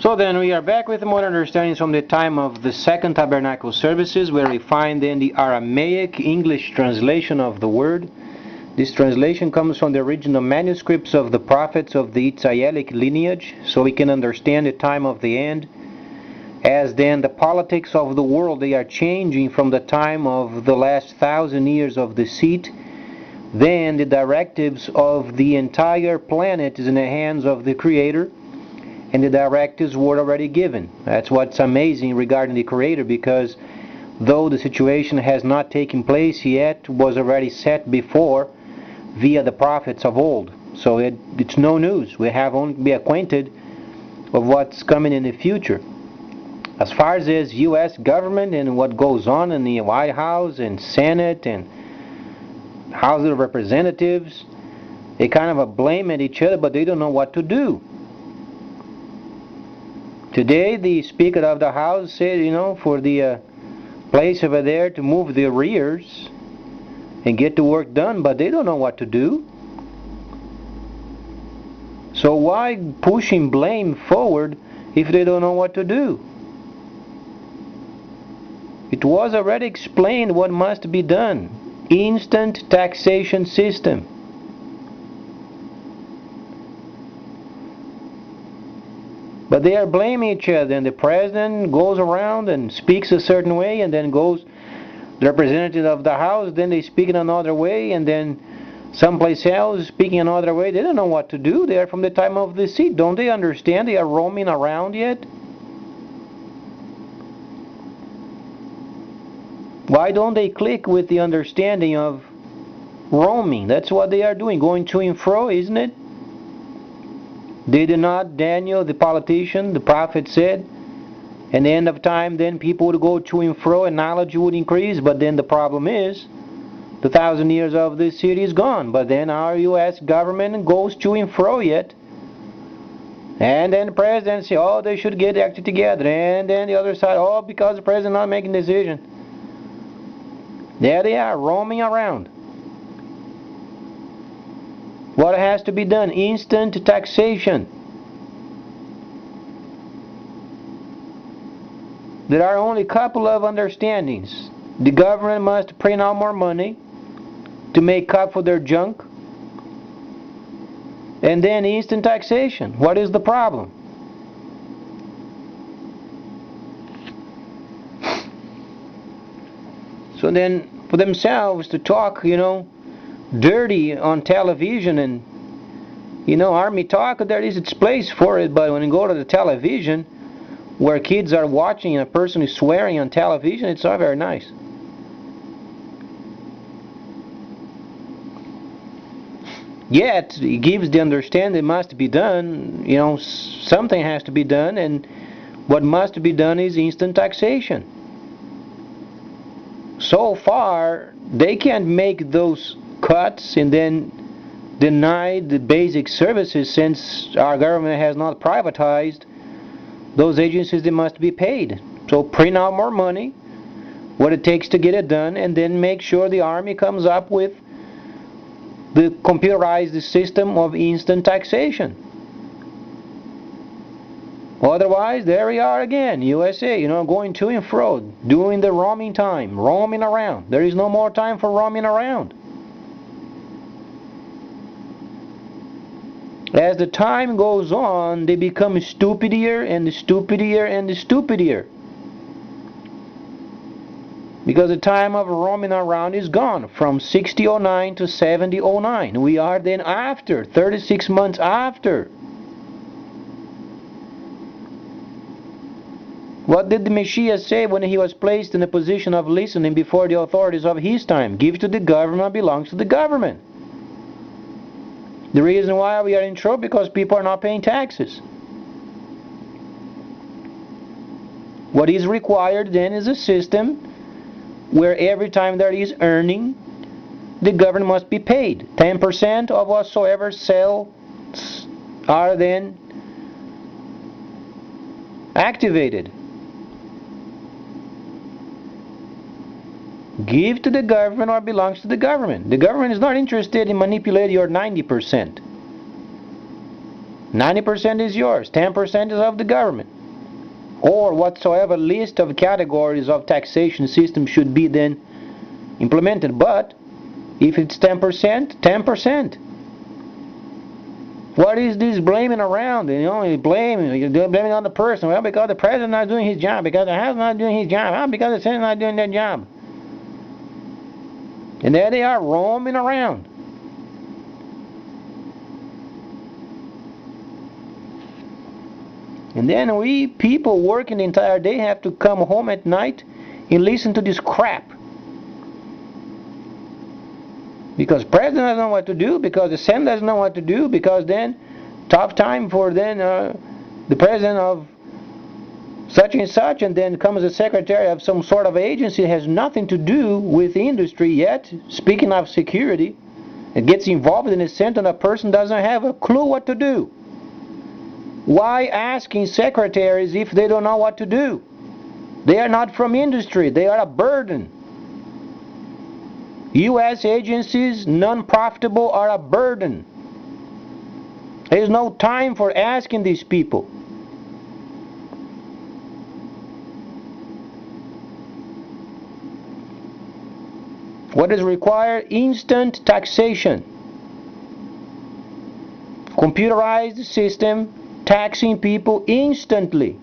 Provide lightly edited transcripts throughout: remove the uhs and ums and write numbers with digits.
So then we are back with more understandings from the time of the Second Tabernacle services, where we find then the Aramaic English translation of the word. This translation comes from the original manuscripts of the prophets of the Israelic lineage, so we can understand the time of the end. As then the politics of the world, they are changing from the time of the last 1,000 years of deceit. Then the directives of the entire planet is in the hands of the Creator, and the directives were already given. That's what's amazing regarding the Creator, because though the situation has not taken place yet, was already set before via the prophets of old. So it's no news. We have only to be acquainted of what's coming in the future. As far as the U.S. government and what goes on in the White House and Senate and House of Representatives, they kind of blame at each other, but they don't know what to do. Today, the Speaker of the House said, for the place over there to move the rears and get the work done, but they don't know what to do. So why pushing blame forward if they don't know what to do? It was already explained what must be done. Instant taxation system. But they are blaming each other, and the president goes around and speaks a certain way, and then goes the representative of the House, then they speak in another way, and then someplace else speaking another way. They don't know what to do. They are from the time of the seat. Don't they understand they are roaming around yet? Why don't they click with the understanding of roaming? That's what they are doing, going to and fro, isn't it? Did not Daniel, the politician, the prophet, said, at the end of time, then people would go to and fro and knowledge would increase, but then the problem is, the 1,000 years of this city is gone, but then our U.S. government goes to and fro yet. And then the president says, oh, they should get acted together, and then the other side, oh, because the president not making a decision. There they are, roaming around. What has to be done? Instant taxation. There are only a couple of understandings. The government must print out more money to make up for their junk. And then instant taxation. What is the problem? So then, for themselves to talk, dirty on television, and army talk, there is its place for it, but when you go to the television where kids are watching and a person is swearing on television, it's not very nice. Yet it gives the understanding it must be done, something has to be done, and what must be done is instant taxation. So far they can't make those cuts and then deny the basic services, since our government has not privatized those agencies. They must be paid. So print out more money, what it takes to get it done, and then make sure the army comes up with the computerized system of instant taxation. Otherwise, there we are again, USA, going to and fro, doing the roaming time, roaming around. There is no more time for roaming around. As the time goes on, they become stupider and stupider and stupider. Because the time of roaming around is gone, from 6009 to 7009. We are then after, 36 months after. What did the Messiah say when he was placed in the position of listening before the authorities of his time? Give to the government belongs to the government. The reason why we are in trouble because people are not paying taxes. What is required then is a system where every time there is earning, the government must be paid. 10% of whatsoever sales are then activated. Give to the government or belongs to the government. The government is not interested in manipulating your 90%. 90% is yours, 10% is of the government. Or whatsoever list of categories of taxation system should be then implemented. But if it's 10%, 10%. What is this blaming around? You're blaming on the person. Well, because the president's not doing his job, because the House is not doing his job, well, because the Senate's not doing their job. And there they are roaming around. And then we people working the entire day have to come home at night and listen to this crap. Because the president doesn't know what to do, because the Senate doesn't know what to do, because then tough time for then the president of such and such, and then comes the secretary of some sort of agency that has nothing to do with industry yet, speaking of security, it gets involved in a Senate and a person doesn't have a clue what to do. Why asking secretaries if they don't know what to do? They are not from industry, they are a burden. U.S. agencies, non-profitable, are a burden. There is no time for asking these people. What is required? Instant taxation. Computerized system taxing people instantly.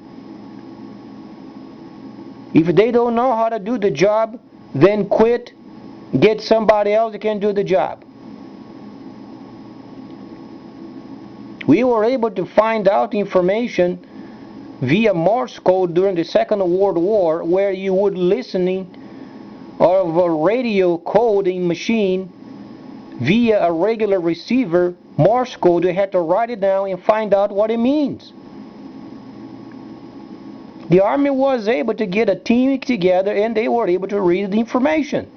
If they don't know how to do the job, then quit. Get somebody else that can do the job. We were able to find out information via Morse code during the Second World War, where you would listening of a radio coding machine via a regular receiver, Morse code. You had to write it down and find out what it means. The army was able to get a team together and they were able to read the information.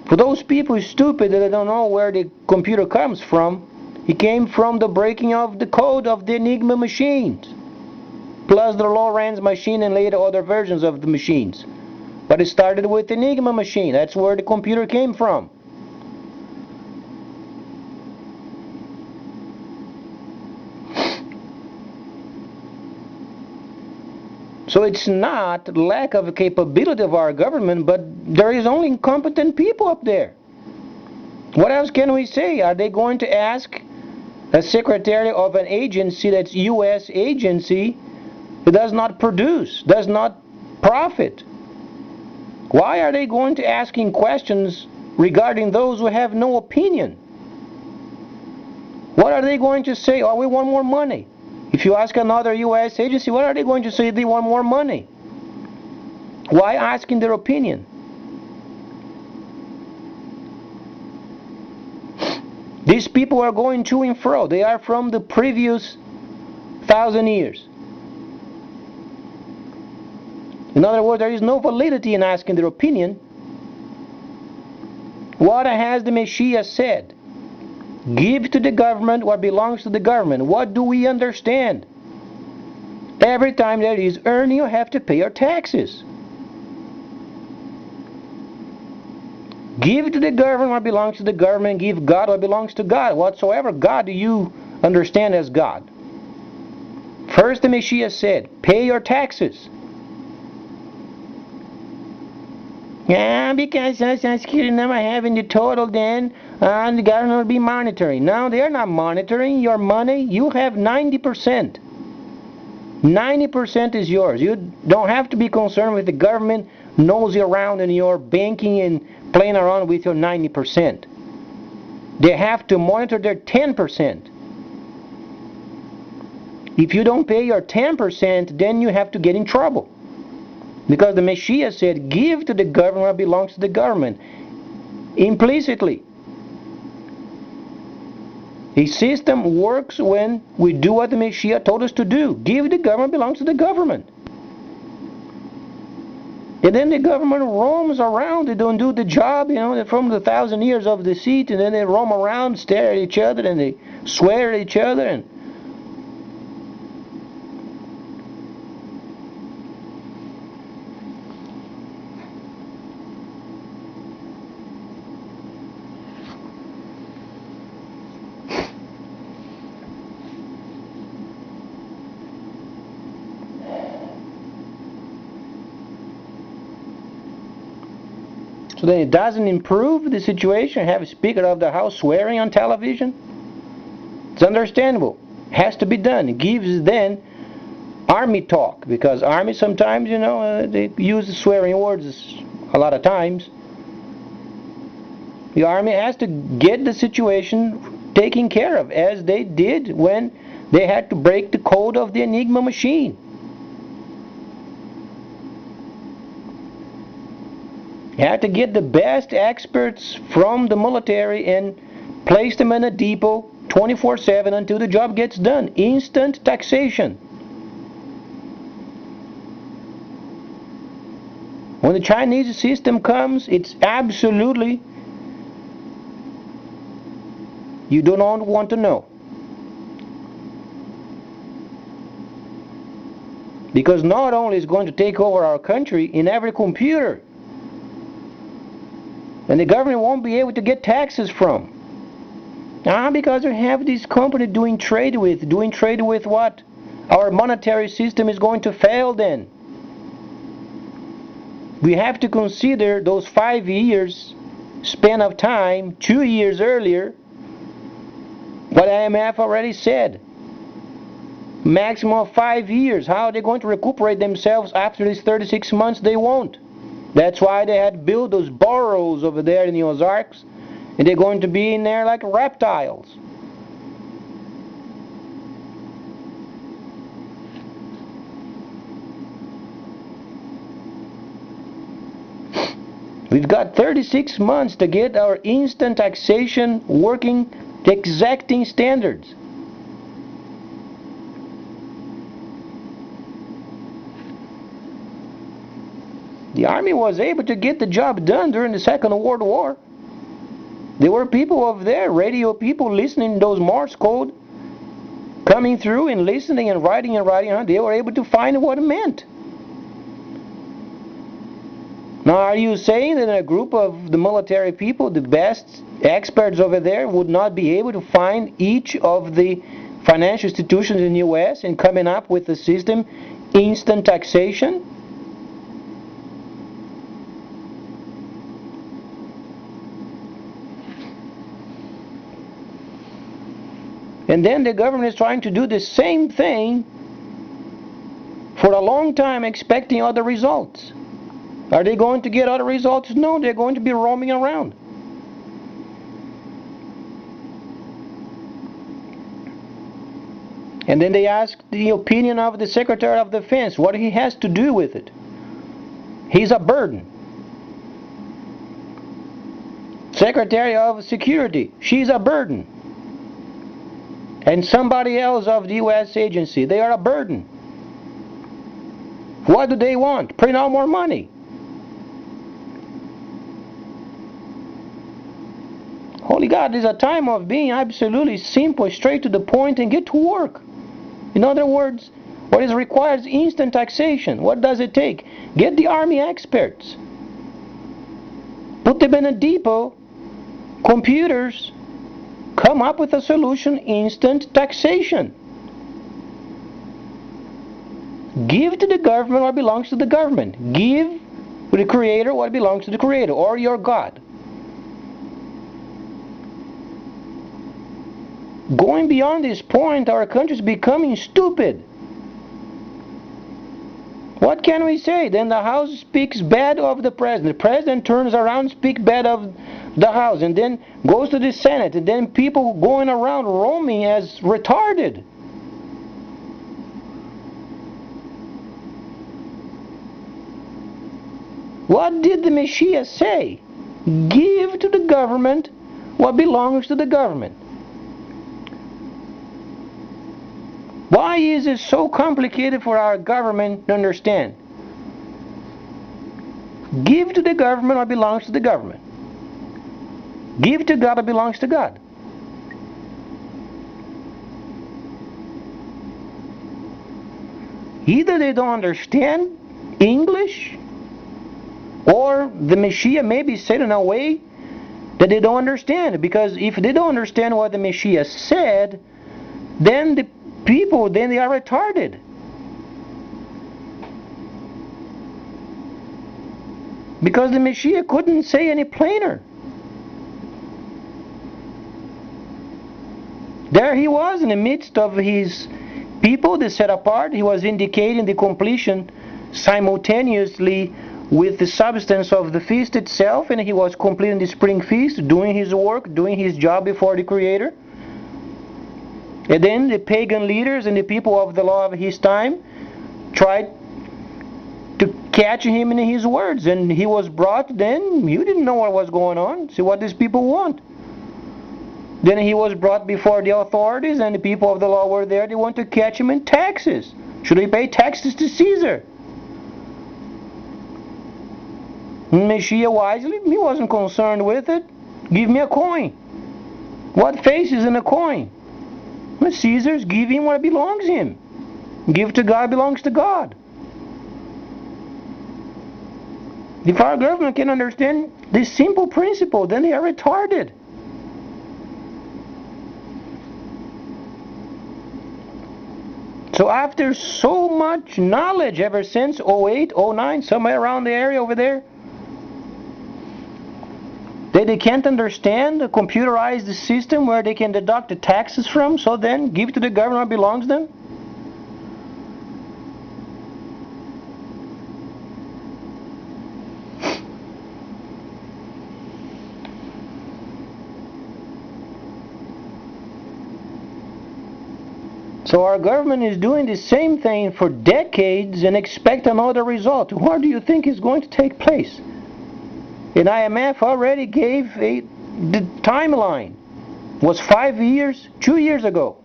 For those people stupid that don't know where the computer comes from, it came from the breaking of the code of the Enigma machines, plus the Lorentz machine and later other versions of the machines. But it started with the Enigma machine. That's where the computer came from. So it's not lack of capability of our government, but there is only incompetent people up there. What else can we say? Are they going to ask a secretary of an agency that's U.S. agency that does not produce, does not profit? Why are they going to asking questions regarding those who have no opinion? What are they going to say? Oh, we want more money. If you ask another U.S. agency, what are they going to say? They want more money. Why asking their opinion? These people are going to and fro. They are from the previous 1,000 years. In other words, there is no validity in asking their opinion. What has the Messiah said? Give to the government what belongs to the government. What do we understand? Every time there is earning, you have to pay your taxes. Give to the government what belongs to the government. Give God what belongs to God. Whatsoever God do you understand as God? First the Messiah said, pay your taxes. Yeah, because Social Security number having the total then, and the government will be monitoring. No, they're not monitoring your money. You have 90%. 90% is yours. You don't have to be concerned with the government nosy around in your banking and playing around with your 90%. They have to monitor their 10%. If you don't pay your 10%, then you have to get in trouble. Because the Messiah said, give to the government what belongs to the government. Implicitly. A system works when we do what the Messiah told us to do. Give the government what belongs to the government. And then the government roams around. They don't do the job, from the 1,000 years of deceit, and then they roam around, stare at each other, and they swear at each other, and So then it doesn't improve the situation. Have a Speaker of the House swearing on television. It's understandable. Has to be done. It gives then army talk, because army sometimes, they use swearing words a lot of times. The army has to get the situation taken care of, as they did when they had to break the code of the Enigma machine. You have to get the best experts from the military and place them in a depot 24/7 until the job gets done. Instant taxation. When the Chinese system comes, it's absolutely, you do not want to know. Because not only is it going to take over our country in every computer, and the government won't be able to get taxes from. Because they have this company doing trade with what? Our monetary system is going to fail then. We have to consider those 5 years span of time, 2 years earlier, what IMF already said. Maximum of 5 years. How are they going to recuperate themselves after these 36 months? They won't. That's why they had built those burrows over there in the Ozarks, and they're going to be in there like reptiles. We've got 36 months to get our instant taxation working to exacting standards. The army was able to get the job done during the Second World War. There were people over there, radio people, listening to those Morse code, coming through and listening and writing. They were able to find what it meant. Now, are you saying that a group of the military people, the best experts over there, would not be able to find each of the financial institutions in the U.S. and coming up with the system, instant taxation? And then the government is trying to do the same thing for a long time, expecting other results. Are they going to get other results? No, they're going to be roaming around. And then they ask the opinion of the Secretary of Defense, what he has to do with it. He's a burden. Secretary of Security, she's a burden. And somebody else of the U.S. agency, they are a burden. What do they want? Print out more money. Holy God, it's a time of being absolutely simple, straight to the point, and get to work. In other words, what is required is instant taxation. What does it take? Get the army experts. Put them in a depot, computers, come up with a solution, instant taxation. Give to the government what belongs to the government. Give to the Creator what belongs to the Creator, or your God. Going beyond this point, our country is becoming stupid. What can we say? Then the House speaks bad of the President. The President turns around, speaks bad of the House, and then goes to the Senate, and then people going around roaming as retarded. What did the Messiah say? Give to the government what belongs to the government. Why is it so complicated for our government to understand? Give to the government what belongs to the government. Give to God what belongs to God. Either they don't understand English, or the Messiah maybe said in a way that they don't understand. Because if they don't understand what the Messiah said, then the people, then they are retarded. Because the Messiah couldn't say any plainer. There he was in the midst of his people, they set apart. He was indicating the completion simultaneously with the substance of the feast itself, and he was completing the spring feast, doing his work, doing his job before the Creator. And then the pagan leaders and the people of the law of his time tried to catch him in his words, and he was brought. Then you didn't know what was going on. See what these people want. Then he was brought before the authorities, and the people of the law were there. They want to catch him in taxes. Should he pay taxes to Caesar? Messiah wisely, he wasn't concerned with it. Give me a coin. What face is in a coin? Well, Caesar's, give him what belongs to him. Give to God belongs to God. If our government can understand this simple principle, then they are retarded. So after so much knowledge ever since 08, 09, somewhere around the area over there, they can't understand the computerized system where they can deduct the taxes from, so then give to the government what belongs to them? So our government is doing the same thing for decades and expect another result. What do you think is going to take place? And IMF already gave the timeline. It was 5 years, 2 years ago.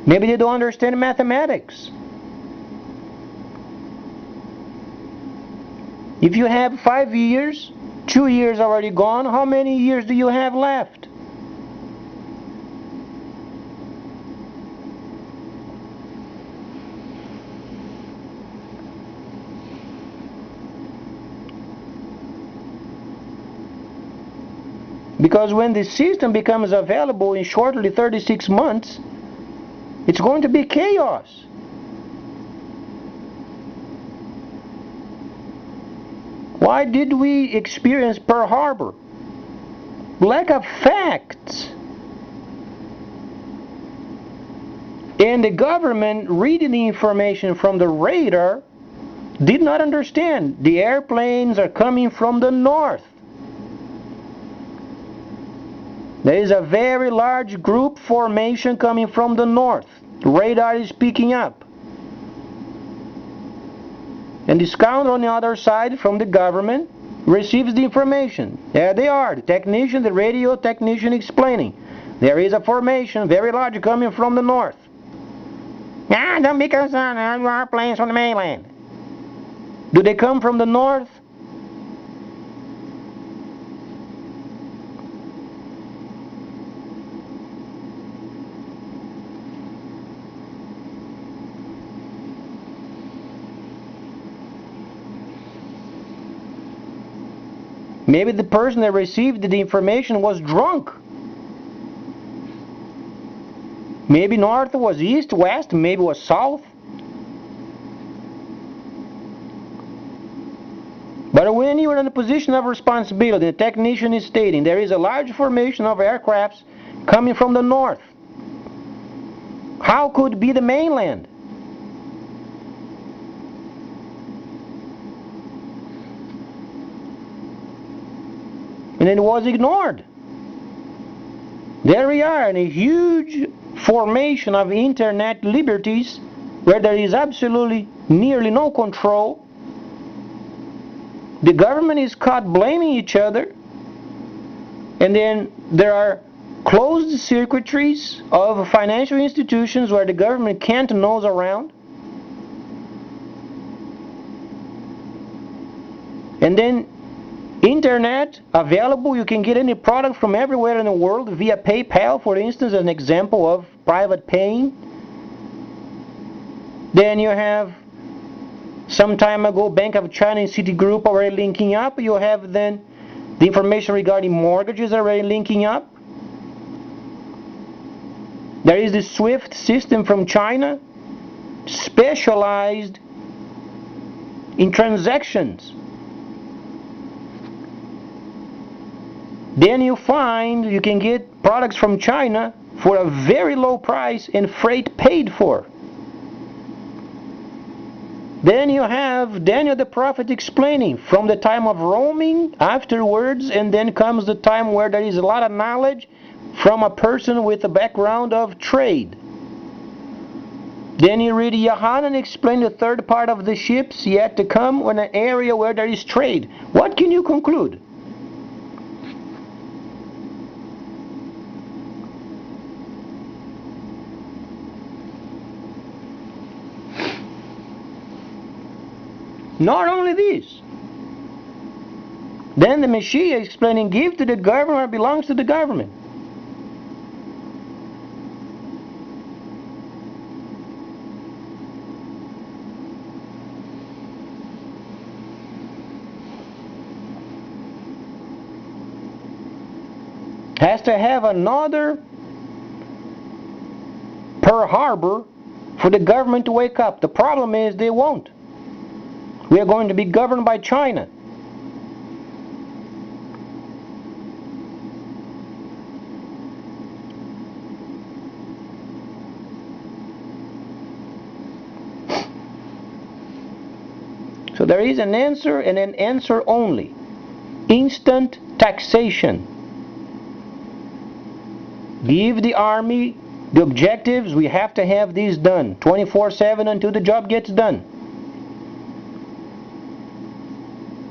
Maybe they don't understand mathematics. If you have 5 years, 2 years already gone, how many years do you have left? Because when the system becomes available in shortly 36 months, it's going to be chaos. Why did we experience Pearl Harbor? Lack of facts. And the government, reading the information from the radar, did not understand. The airplanes are coming from the north. There is a very large group formation coming from the north. The radar is picking up. And the scout on the other side from the government receives the information. There they are, the technician, the radio technician explaining. There is a formation, very large, coming from the north. Don't be concerned, there are planes from the mainland. Do they come from the north? Maybe the person that received the information was drunk. Maybe north was east, west, maybe was south. But when you are in a position of responsibility, the technician is stating there is a large formation of aircrafts coming from the north. How could it be the mainland? And it was ignored. There we are in a huge formation of internet liberties where there is absolutely nearly no control. The government is caught blaming each other, and then there are closed circuitries of financial institutions where the government can't nose around. And then internet available, you can get any product from everywhere in the world via PayPal, for instance, as an example of private paying. Then you have, some time ago, Bank of China and Citigroup already linking up. You have then the information regarding mortgages already linking up. There is the SWIFT system from China, specialized in transactions Then you find you can get products from China for a very low price and freight paid for. Then you have Daniel the prophet explaining from the time of roaming afterwards, and then comes the time where there is a lot of knowledge from a person with a background of trade. Then you read Yohanan explain the third part of the ships yet to come in an area where there is trade. What can you conclude? Not only this, then the Messiah explaining, give to the government what belongs to the government. Has to have another Pearl Harbor for the government to wake up. The problem is they won't. We are going to be governed by China. So there is an answer and an answer only. Instant taxation. Give the army the objectives. We have to have these done 24/7 until the job gets done.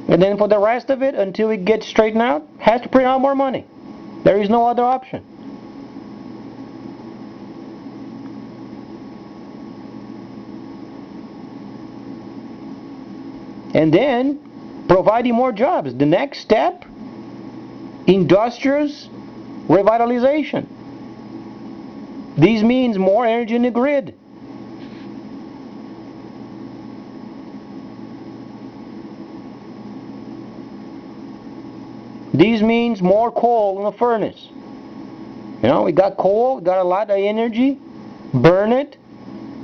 And then for the rest of it, until it gets straightened out, has to print out more money. There is no other option. And then providing more jobs. The next step, industrious revitalization. This means more energy in the grid. This means more coal in the furnace. You know, we got coal, got a lot of energy, burn it,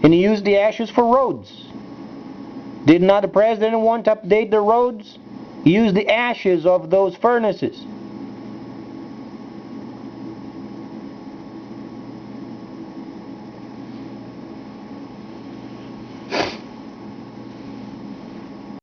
and use the ashes for roads. Did not the president want to update the roads? Use the ashes of those furnaces.